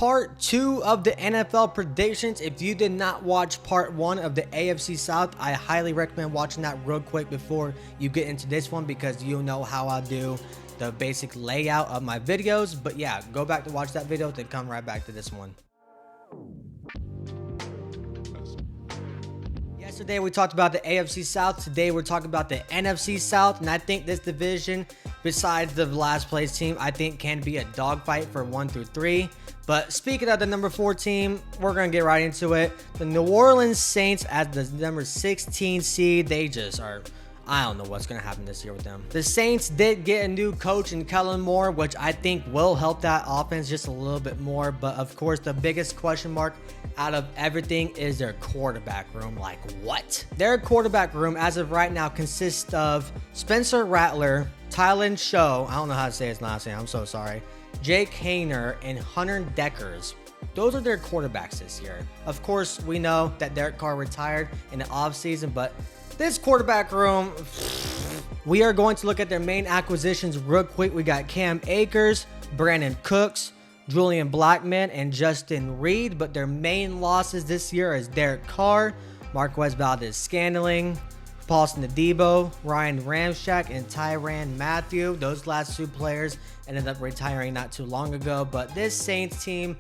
part 2 of the NFL predictions. If you did not watch part 1 of the AFC South, I highly recommend watching that real quick before you get into this one, because you'll know how I do the basic layout of my videos. But yeah, go back to watch that video, then come right back to this one. Yesterday we talked about the AFC South. Today we're talking about the NFC South, and I think this division, besides the last place team, I think can be a dogfight for 1 through 3. But speaking of the number 4 team, we're gonna get right into it. The New Orleans Saints as the number 16 seed. They just are, I don't know what's going to happen this year with them. The Saints did get a new coach in Kellen Moore, which I think will help that offense just a little bit more. But of course, the biggest question mark out of everything is their quarterback room. Like, what? Their quarterback room as of right now consists of Spencer Rattler, Tylan Show, I don't know how to say his last name, I'm so sorry, Jake Hayner, and Hunter Deckers. Those are their quarterbacks this year. Of course, we know that Derek Carr retired in the offseason, but this quarterback room, we are going to look at their main acquisitions real quick. We got Cam Akers, Brandon Cooks, Julian Blackman, and Justin Reed. But their main losses this year is Derek Carr, Marquez Valdez-Scantling, Paulson Adebo, Ryan Ramczyk, and Tyrann Mathieu. Those last 2 players ended up retiring not too long ago. But this Saints team,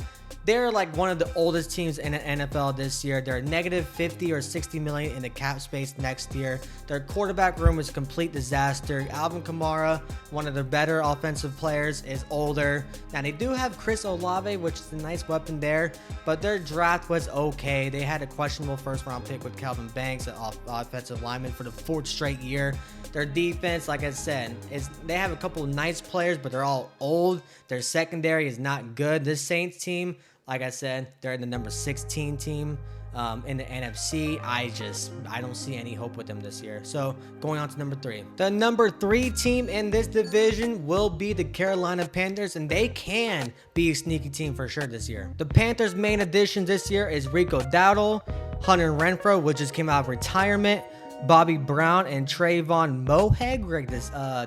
they're like one of the oldest teams in the NFL this year. They're negative 50 or 60 million in the cap space next year. Their quarterback room is a complete disaster. Alvin Kamara, one of their better offensive players, is older. Now they do have Chris Olave, which is a nice weapon there, but their draft was okay. They had a questionable first round pick with Calvin Banks, an offensive lineman, for the 4th straight year. Their defense, like I said, they have a couple of nice players, but they're all old. Their secondary is not good. This Saints team, like I said, they're the number 16 team in the NFC. I don't see any hope with them this year. So going on to number 3. The number 3 team in this division will be the Carolina Panthers, and they can be a sneaky team for sure this year. The Panthers' main addition this year is Rico Dowdle, Hunter Renfrow, which just came out of retirement, Bobby Brown, and Trayvon Moehrig,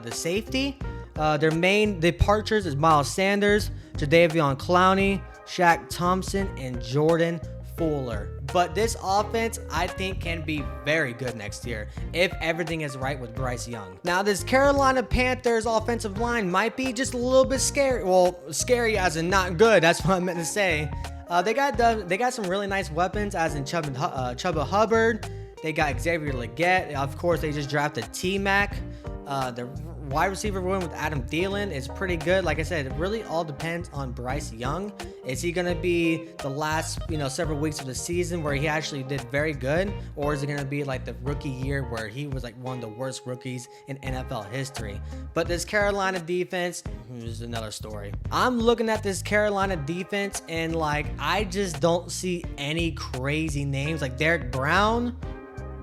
the safety. Their main departures is Miles Sanders, Jadeveon Clowney, Shaq Thompson, and Jordan Fuller. But this offense, I think, can be very good next year if everything is right with Bryce Young. Now, this Carolina Panthers offensive line might be just a little bit scary. Well, scary as in not good. That's what I meant to say. They got some really nice weapons, as in Chuba Hubbard. They got Xavier Legette. Of course, they just drafted T-Mac. The wide receiver room with Adam Thielen is pretty good. Like I said, it really all depends on Bryce Young. Is he going to be the last, several weeks of the season where he actually did very good? Or is it going to be like the rookie year where he was like one of the worst rookies in NFL history? But this Carolina defense is another story. I'm looking at this Carolina defense and I just don't see any crazy names. Like Derek Brown,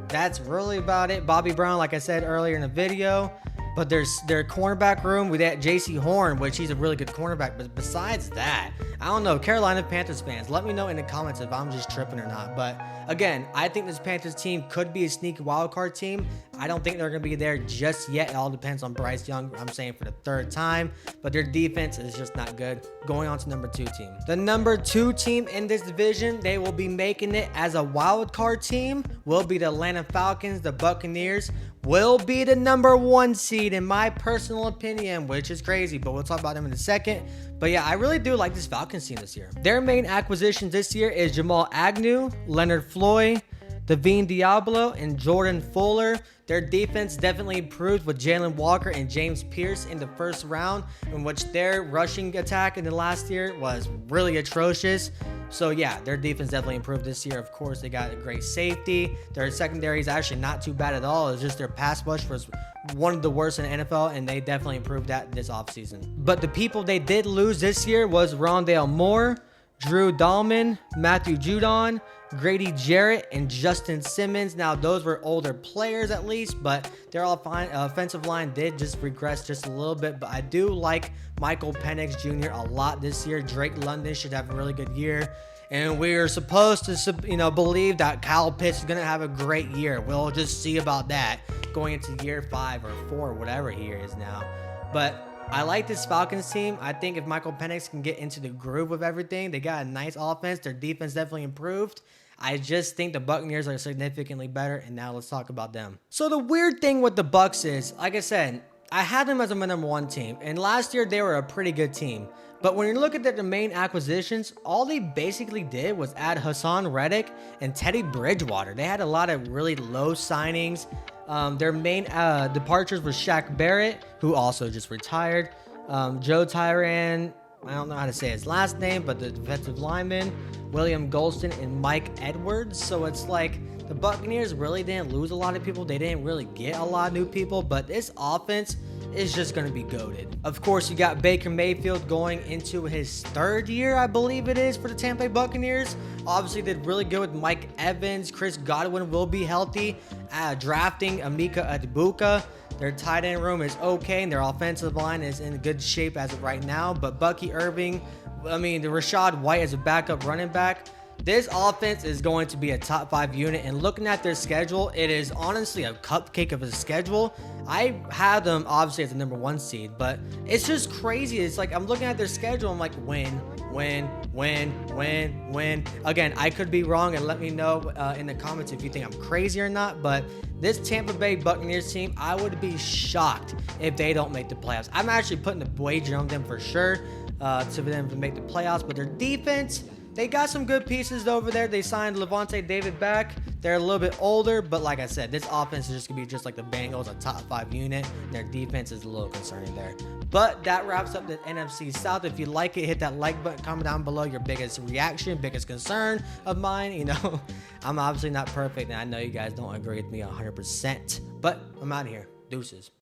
that's really about it. Bobby Brown, like I said earlier in the video. But there's their cornerback room with that J.C. Horn, which he's a really good cornerback. But besides that, I don't know. Carolina Panthers fans, let me know in the comments if I'm just tripping or not. But again, I think this Panthers team could be a sneaky wildcard team. I don't think they're going to be there just yet. It all depends on Bryce Young, I'm saying for the 3rd time. But their defense is just not good. Going on to number 2 team. The number 2 team in this division, they will be making it as a wildcard team, will be the Atlanta Falcons. The Buccaneers will be the number 1 seed in my personal opinion, which is crazy, but we'll talk about them in a second. But yeah, I really do like this Falcons team this year. Their main acquisitions this year is Jamal Agnew, Leonard Floyd, Davine Diablo, and Jordan Fuller. Their defense definitely improved with Jalen Walker and James Pierce in the 1st round, in which their rushing attack in the last year was really atrocious. So yeah, their defense definitely improved this year. Of course, they got a great safety. Their secondary is actually not too bad at all. It's just their pass rush was one of the worst in the NFL, and they definitely improved that this offseason. But the people they did lose this year was Rondale Moore, Drew Dahlman, Matthew Judon, Grady Jarrett, and Justin Simmons. Now, those were older players at least, but their offensive line did just regress just a little bit. But I do like Michael Penix Jr. a lot this year. Drake London should have a really good year. And we're supposed to, believe that Kyle Pitts is going to have a great year. We'll just see about that going into year 5 or 4, whatever he is now. But I like this Falcons team. I think if Michael Penix can get into the groove of everything, they got a nice offense. Their defense definitely improved. I just think the Buccaneers are significantly better, and now let's talk about them. So the weird thing with the Bucs is, like I said, I had them as my number one team, and last year they were a pretty good team. But when you look at the main acquisitions, all they basically did was add Hassan Reddick and Teddy Bridgewater. They had a lot of really low signings. Their main departures was Shaq Barrett, who also just retired. Joe Tyran, I don't know how to say his last name, but the defensive lineman, William Golston, and Mike Edwards. So it's like the Buccaneers really didn't lose a lot of people. They didn't really get a lot of new people, but this offense is just going to be goated. Of course, you got Baker Mayfield going into his third year, I believe it is, for the Tampa Bay Buccaneers. Obviously, did really good with Mike Evans. Chris Godwin will be healthy. Drafting Emeka Egbuka. Their tight end room is okay, and their offensive line is in good shape as of right now. But Bucky Irving, the Rashad White as a backup running back. This offense is going to be a top 5 unit, and looking at their schedule, it is honestly a cupcake of a schedule. I had them obviously as the number 1 seed, but it's just crazy. It's like I'm looking at their schedule, I'm like, win. Again, I could be wrong, and let me know in the comments if you think I'm crazy or not, but this Tampa Bay Buccaneers team, I would be shocked if they don't make the playoffs. I'm actually putting a wager on them for sure for them to make the playoffs, but their defense, they got some good pieces over there. They signed Levante David back. They're a little bit older, but like I said, this offense is just going to be just like the Bengals, a top 5 unit. Their defense is a little concerning there. But that wraps up the NFC South. If you like it, hit that like button, comment down below your biggest reaction, biggest concern of mine. You know, I'm obviously not perfect, and I know you guys don't agree with me 100%, but I'm out of here. Deuces.